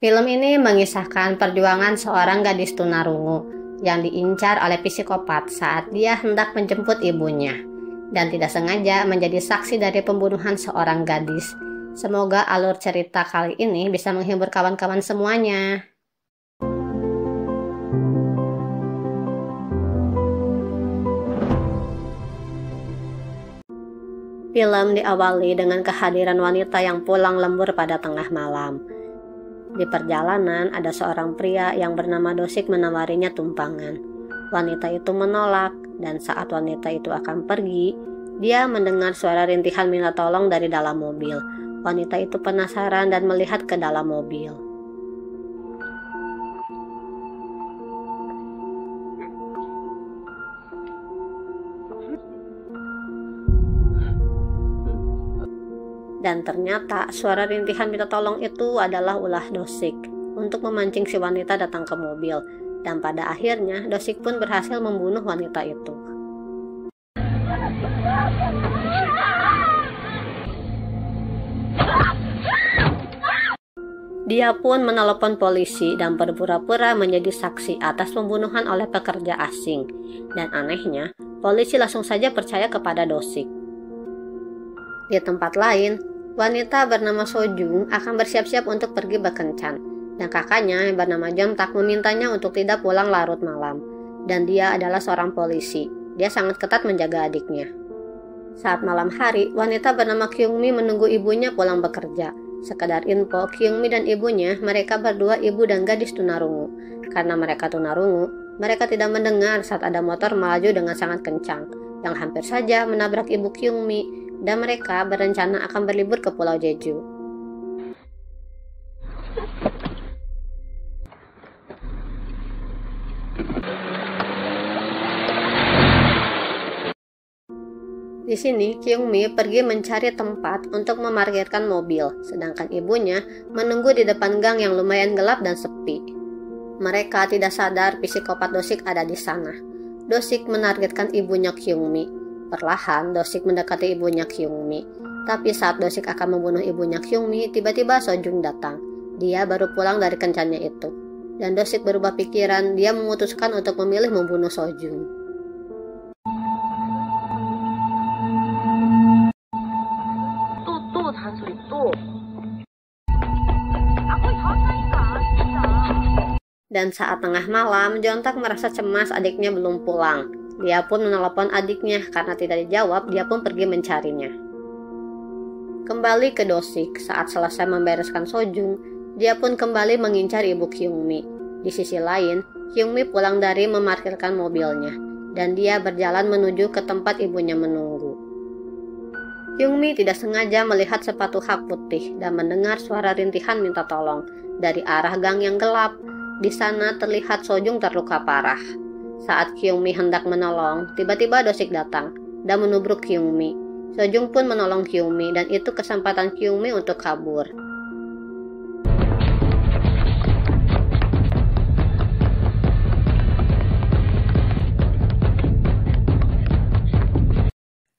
Film ini mengisahkan perjuangan seorang gadis tunarungu yang diincar oleh psikopat saat dia hendak menjemput ibunya dan tidak sengaja menjadi saksi dari pembunuhan seorang gadis. Semoga alur cerita kali ini bisa menghibur kawan-kawan semuanya. Film diawali dengan kehadiran wanita yang pulang lembur pada tengah malam. Di perjalanan ada seorang pria yang bernama Dosik menawarinya tumpangan. Wanita itu menolak, dan saat wanita itu akan pergi, dia mendengar suara rintihan minta tolong dari dalam mobil. Wanita itu penasaran dan melihat ke dalam mobil. Dan ternyata suara rintihan minta tolong itu adalah ulah Dosik untuk memancing si wanita datang ke mobil. Dan pada akhirnya Dosik pun berhasil membunuh wanita itu. Dia pun menelepon polisi dan berpura-pura menjadi saksi atas pembunuhan oleh pekerja asing. Dan anehnya, polisi langsung saja percaya kepada Dosik. Di tempat lain, wanita bernama Sojung akan bersiap-siap untuk pergi berkencan, dan kakaknya yang bernama Jontak memintanya untuk tidak pulang larut malam. Dan dia adalah seorang polisi. Dia sangat ketat menjaga adiknya. Saat malam hari, wanita bernama Kyungmi menunggu ibunya pulang bekerja. Sekedar info, Kyungmi dan ibunya, mereka berdua ibu dan gadis tunarungu. Karena mereka tunarungu, mereka tidak mendengar saat ada motor melaju dengan sangat kencang, yang hampir saja menabrak ibu Kyungmi, dan mereka berencana akan berlibur ke Pulau Jeju. Di sini, Kyungmi pergi mencari tempat untuk memarkirkan mobil, sedangkan ibunya menunggu di depan gang yang lumayan gelap dan sepi. Mereka tidak sadar psikopat Dosik ada di sana. Dosik menargetkan ibunya Kyungmi. Perlahan, Dosik mendekati ibunya Kyungmi. Tapi saat Dosik akan membunuh ibunya Kyungmi, tiba-tiba Sojung datang. Dia baru pulang dari kencannya itu. Dan Dosik berubah pikiran, dia memutuskan untuk memilih membunuh Sojung. Dan saat tengah malam, Jontak merasa cemas adiknya belum pulang. Dia pun menelepon adiknya, karena tidak dijawab, dia pun pergi mencarinya. Kembali ke Dosik, saat selesai membereskan Sojung, dia pun kembali mengincar ibu Kyungmi. Di sisi lain, Kyungmi pulang dari memarkirkan mobilnya, dan dia berjalan menuju ke tempat ibunya menunggu. Kyungmi tidak sengaja melihat sepatu hak putih dan mendengar suara rintihan minta tolong dari arah gang yang gelap. Di sana terlihat Sojung terluka parah. Saat Kyungmi hendak menolong, tiba-tiba Dosik datang dan menubruk Kyungmi. Sojung pun menolong Kyungmi dan itu kesempatan Kyungmi untuk kabur.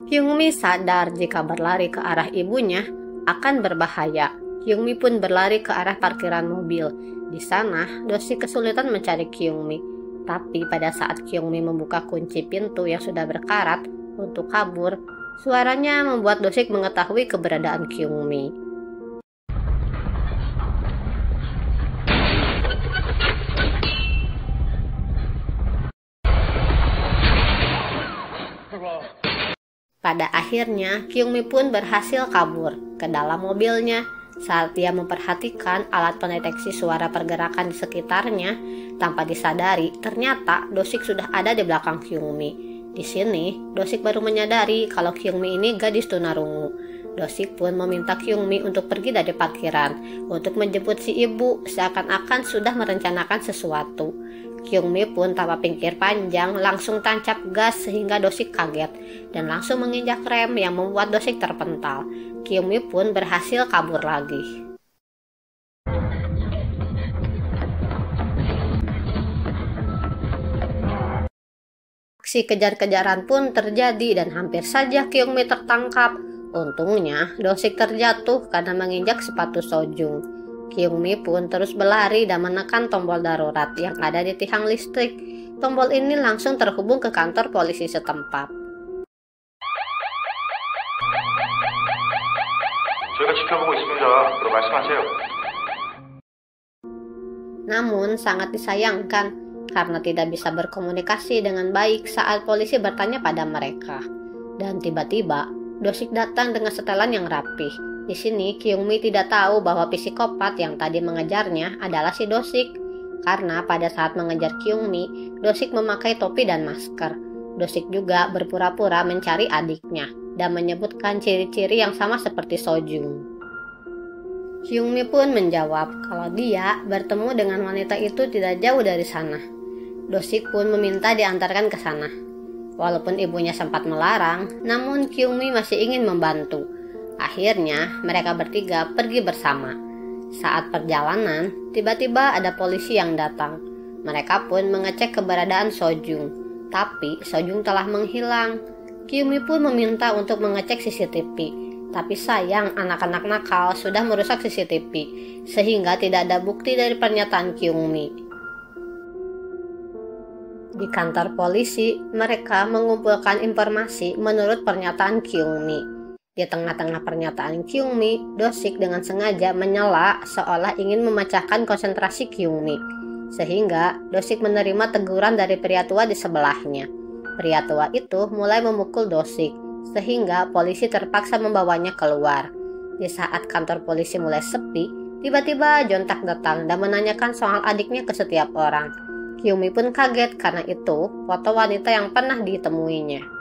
Kyungmi sadar jika berlari ke arah ibunya akan berbahaya. Kyungmi pun berlari ke arah parkiran mobil. Di sana, Dosik kesulitan mencari Kyungmi. Tapi pada saat Kyungmi membuka kunci pintu yang sudah berkarat untuk kabur, suaranya membuat Dosik mengetahui keberadaan Kyungmi. Pada akhirnya, Kyungmi pun berhasil kabur ke dalam mobilnya. Saat dia memperhatikan alat pendeteksi suara pergerakan di sekitarnya, tanpa disadari, ternyata Dosik sudah ada di belakang Kyungmi. Di sini, Dosik baru menyadari kalau Kyungmi ini gadis tunarungu. Dosik pun meminta Kyungmi untuk pergi dari parkiran untuk menjemput si ibu, seakan-akan sudah merencanakan sesuatu. Kyungmi pun tanpa pikir panjang langsung tancap gas sehingga Dosik kaget dan langsung menginjak rem yang membuat Dosik terpental. Kyungmi pun berhasil kabur lagi. Aksi kejar-kejaran pun terjadi dan hampir saja Kyungmi tertangkap. Untungnya, Dosik terjatuh karena menginjak sepatu Sojung. Kyungmi pun terus berlari dan menekan tombol darurat yang ada di tiang listrik. Tombol ini langsung terhubung ke kantor polisi setempat. 저희가 지켜보고 있습니다. 말씀하세요. Namun sangat disayangkan karena tidak bisa berkomunikasi dengan baik saat polisi bertanya pada mereka. Dan tiba-tiba Dosik datang dengan setelan yang rapih. Di sini Kyungmi tidak tahu bahwa psikopat yang tadi mengejarnya adalah si Dosik. Karena pada saat mengejar Kyungmi, Dosik memakai topi dan masker. Dosik juga berpura-pura mencari adiknya dan menyebutkan ciri-ciri yang sama seperti Sojung. Kyungmi pun menjawab kalau dia bertemu dengan wanita itu tidak jauh dari sana. Dosik pun meminta diantarkan ke sana. Walaupun ibunya sempat melarang, namun Kyungmi masih ingin membantu. Akhirnya mereka bertiga pergi bersama. Saat perjalanan, tiba-tiba ada polisi yang datang. Mereka pun mengecek keberadaan Sojung, tapi Sojung telah menghilang. Kyungmi pun meminta untuk mengecek CCTV, tapi sayang anak-anak nakal sudah merusak CCTV, sehingga tidak ada bukti dari pernyataan Kyungmi. Di kantor polisi, mereka mengumpulkan informasi menurut pernyataan Kyungmi. Di tengah-tengah pernyataan Kyungmi, Dosik dengan sengaja menyela seolah ingin memecahkan konsentrasi Kyungmi, sehingga Dosik menerima teguran dari pria tua di sebelahnya. Pria tua itu mulai memukul Dosik, sehingga polisi terpaksa membawanya keluar. Di saat kantor polisi mulai sepi, tiba-tiba Jontak datang dan menanyakan soal adiknya ke setiap orang. Kyungmi pun kaget karena itu foto wanita yang pernah ditemuinya.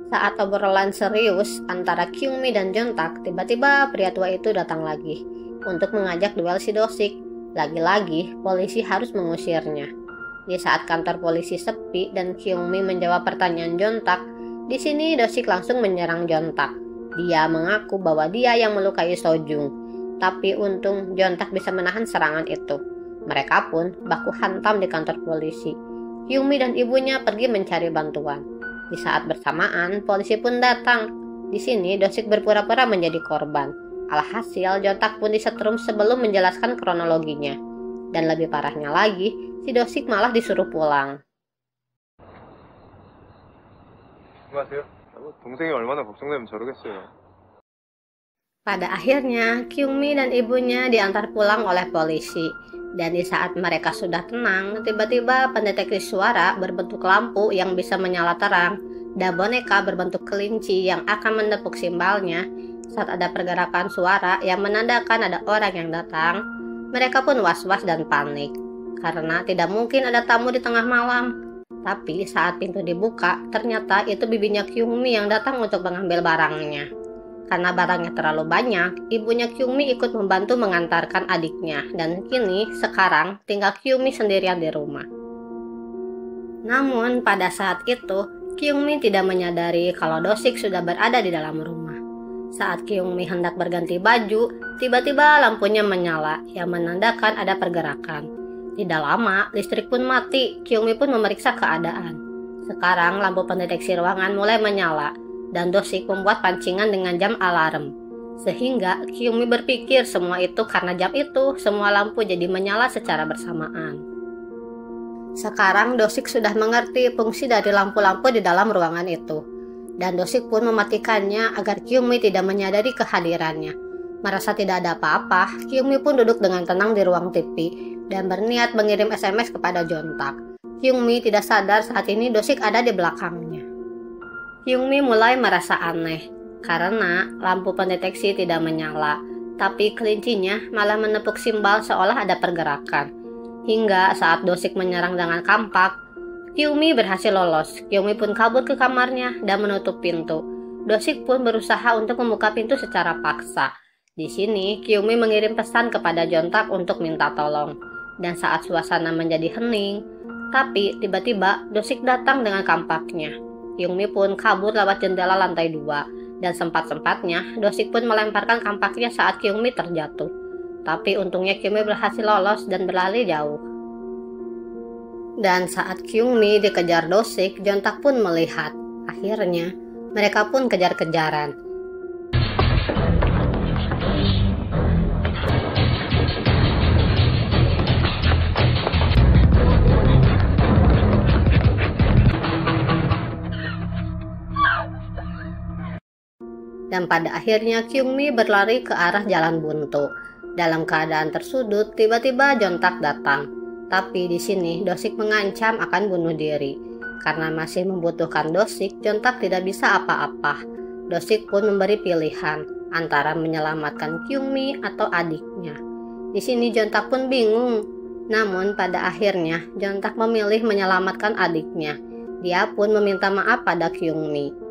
Saat obrolan serius antara Kyungmi dan Jontak, tiba-tiba pria tua itu datang lagi untuk mengajak duel si Dosik. Lagi-lagi polisi harus mengusirnya. Di saat kantor polisi sepi dan Kyungmi menjawab pertanyaan Jontak, di sini Dosik langsung menyerang Jontak. Dia mengaku bahwa dia yang melukai Sojung, tapi untung Jontak bisa menahan serangan itu. Mereka pun baku hantam di kantor polisi. Kyungmi dan ibunya pergi mencari bantuan. Di saat bersamaan, polisi pun datang. Di sini Dosik berpura-pura menjadi korban. Alhasil, Jontak pun disetrum sebelum menjelaskan kronologinya. Dan lebih parahnya lagi, si Dosik malah disuruh pulang. 안녕하세요. 동생이 얼마나 걱정되면 저러겠어요. Pada akhirnya, Kyungmi dan ibunya diantar pulang oleh polisi. Dan di saat mereka sudah tenang, tiba-tiba pendeteksi suara berbentuk lampu yang bisa menyala terang dan boneka berbentuk kelinci yang akan menepuk simbalnya saat ada pergerakan suara yang menandakan ada orang yang datang. Mereka pun was-was dan panik karena tidak mungkin ada tamu di tengah malam. Tapi saat pintu dibuka, ternyata itu bibinya Kyungmi yang datang untuk mengambil barangnya. Karena barangnya terlalu banyak, ibunya Kyungmi ikut membantu mengantarkan adiknya, dan kini sekarang tinggal Kyungmi sendirian di rumah. Namun pada saat itu, Kyungmi tidak menyadari kalau Dosik sudah berada di dalam rumah. Saat Kyungmi hendak berganti baju, tiba-tiba lampunya menyala yang menandakan ada pergerakan. Tidak lama, listrik pun mati. Kyungmi pun memeriksa keadaan. Sekarang lampu pendeteksi ruangan mulai menyala, dan Dosik membuat pancingan dengan jam alarm. Sehingga Kyungmi berpikir semua itu karena jam itu, semua lampu jadi menyala secara bersamaan. Sekarang Dosik sudah mengerti fungsi dari lampu-lampu di dalam ruangan itu. Dan Dosik pun mematikannya agar Kyungmi tidak menyadari kehadirannya. Merasa tidak ada apa-apa, Kyungmi pun duduk dengan tenang di ruang TV dan berniat mengirim SMS kepada Jontak. Kyungmi tidak sadar saat ini Dosik ada di belakangnya. Kyungmi mulai merasa aneh karena lampu pendeteksi tidak menyala, tapi kelincinya malah menepuk simbal seolah ada pergerakan. Hingga saat Dosik menyerang dengan kampak, Kyungmi berhasil lolos. Kyungmi pun kabur ke kamarnya dan menutup pintu. Dosik pun berusaha untuk membuka pintu secara paksa. Di sini, Kyungmi mengirim pesan kepada Jontak untuk minta tolong. Dan saat suasana menjadi hening, tapi tiba-tiba Dosik datang dengan kampaknya. Kyungmi pun kabur lewat jendela lantai 2, dan sempat-sempatnya Dosik pun melemparkan kampaknya saat Kyungmi terjatuh. Tapi untungnya Kyungmi berhasil lolos dan berlari jauh. Dan saat Kyungmi dikejar Dosik, Jontak pun melihat. Akhirnya, mereka pun kejar-kejaran. dan pada akhirnya Kyungmi berlari ke arah jalan buntu. Dalam keadaan tersudut, tiba-tiba Jontak datang. Tapi di sini Dosik mengancam akan bunuh diri. Karena masih membutuhkan Dosik, Jontak tidak bisa apa-apa. Dosik pun memberi pilihan antara menyelamatkan Kyungmi atau adiknya. Di sini Jontak pun bingung. Namun pada akhirnya Jontak memilih menyelamatkan adiknya. Dia pun meminta maaf pada Kyungmi.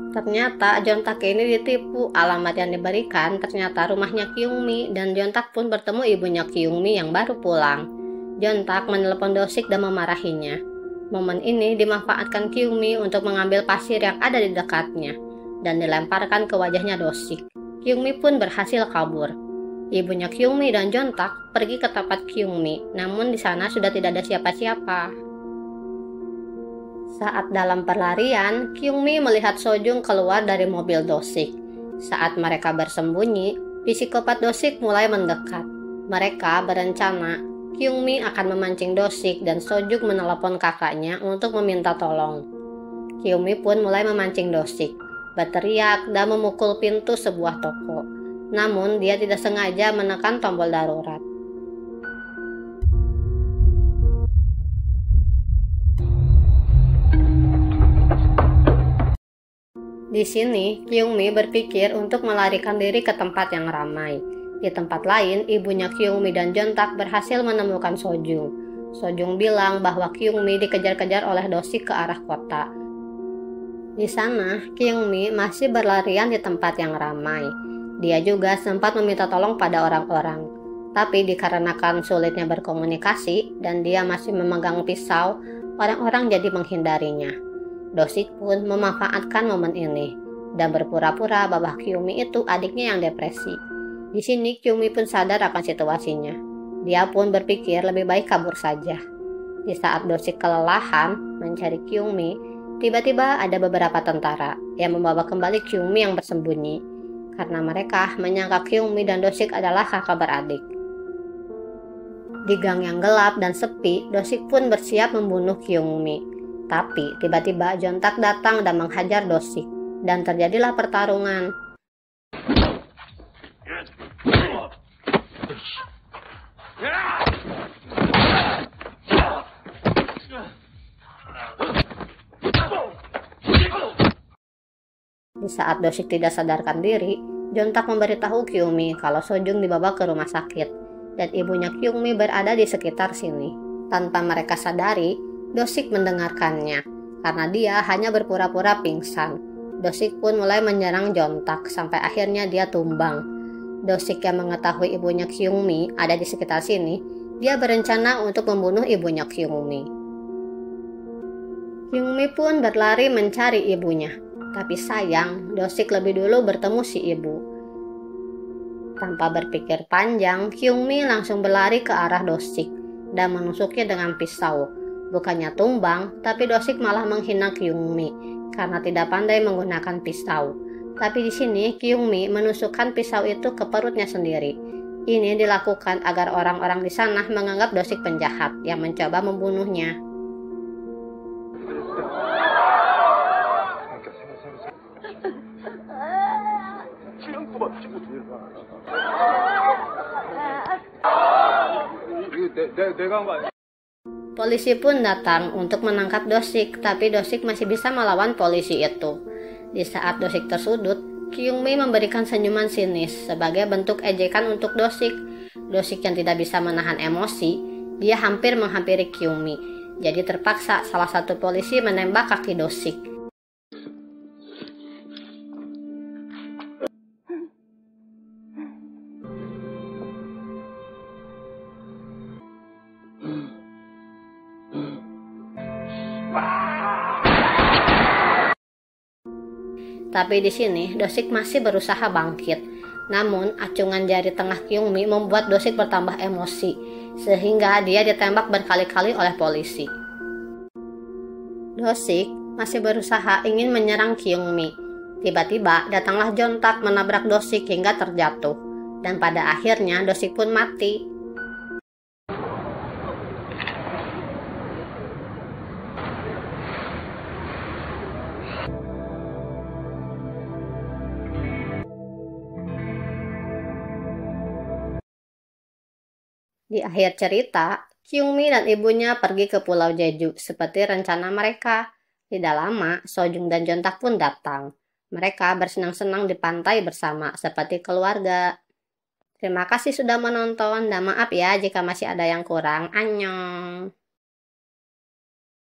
Ternyata Jontak ini ditipu. Alamat yang diberikan ternyata rumahnya Kyungmi, dan Jontak pun bertemu ibunya Kyungmi yang baru pulang. Jontak menelepon Dosik dan memarahinya. Momen ini dimanfaatkan Kyungmi untuk mengambil pasir yang ada di dekatnya dan dilemparkan ke wajahnya Dosik. Kyungmi pun berhasil kabur. Ibunya Kyungmi dan Jontak pergi ke tempat Kyungmi, namun di sana sudah tidak ada siapa-siapa. Saat dalam perlarian, Kyungmi melihat Sojung keluar dari mobil Dosik. Saat mereka bersembunyi, psikopat Dosik mulai mendekat. Mereka berencana Kyungmi akan memancing Dosik dan Sojung menelepon kakaknya untuk meminta tolong. Kyungmi pun mulai memancing Dosik, berteriak dan memukul pintu sebuah toko. Namun dia tidak sengaja menekan tombol darurat. Di sini, Kyungmi berpikir untuk melarikan diri ke tempat yang ramai. Di tempat lain, ibunya Kyungmi dan Jontak berhasil menemukan Sojung. Sojung bilang bahwa Kyungmi dikejar-kejar oleh Dosik ke arah kota. Di sana, Kyungmi masih berlarian di tempat yang ramai. Dia juga sempat meminta tolong pada orang-orang. Tapi dikarenakan sulitnya berkomunikasi dan dia masih memegang pisau, orang-orang jadi menghindarinya. Dosik pun memanfaatkan momen ini dan berpura-pura bahwa Kyungmi itu adiknya yang depresi. Di sini Kyungmi pun sadar akan situasinya. Dia pun berpikir lebih baik kabur saja. Di saat Dosik kelelahan mencari Kyungmi, tiba-tiba ada beberapa tentara yang membawa kembali Kyungmi yang bersembunyi karena mereka menyangka Kyungmi dan Dosik adalah kakak beradik. Di gang yang gelap dan sepi, Dosik pun bersiap membunuh Kyungmi. Tapi tiba-tiba Jontak datang dan menghajar Dosik, dan terjadilah pertarungan. Di saat Dosik tidak sadarkan diri, Jontak memberitahu Kyungmi kalau Sojung dibawa ke rumah sakit, dan ibunya Kyungmi berada di sekitar sini. Tanpa mereka sadari, Dosik mendengarkannya, karena dia hanya berpura-pura pingsan. Dosik pun mulai menyerang Jontak, sampai akhirnya dia tumbang. Dosik yang mengetahui ibunya Kyungmi ada di sekitar sini, dia berencana untuk membunuh ibunya Kyungmi. Kyungmi pun berlari mencari ibunya, tapi sayang, Dosik lebih dulu bertemu si ibu. Tanpa berpikir panjang, Kyungmi langsung berlari ke arah Dosik dan menusuknya dengan pisau. Bukannya tumbang, tapi Dosik malah menghina Kyungmi karena tidak pandai menggunakan pisau. Tapi di sini Kyungmi menusukkan pisau itu ke perutnya sendiri. Ini dilakukan agar orang-orang di sana menganggap Dosik penjahat yang mencoba membunuhnya. Polisi pun datang untuk menangkap Dosik, tapi Dosik masih bisa melawan polisi itu. Di saat Dosik tersudut, Kyungmi memberikan senyuman sinis sebagai bentuk ejekan untuk Dosik. Dosik yang tidak bisa menahan emosi, dia hampir menghampiri Kyungmi. Jadi terpaksa salah satu polisi menembak kaki Dosik. Tapi di sini Dosik masih berusaha bangkit. Namun acungan jari tengah Kyungmi membuat Dosik bertambah emosi, sehingga dia ditembak berkali-kali oleh polisi. Dosik masih berusaha ingin menyerang Kyungmi. Tiba-tiba datanglah Jontak menabrak Dosik hingga terjatuh, dan pada akhirnya Dosik pun mati. Di akhir cerita, Kyungmi dan ibunya pergi ke Pulau Jeju seperti rencana mereka. Tidak lama, Sojung dan Jontak pun datang. Mereka bersenang-senang di pantai bersama seperti keluarga. Terima kasih sudah menonton dan maaf ya jika masih ada yang kurang. Annyeong.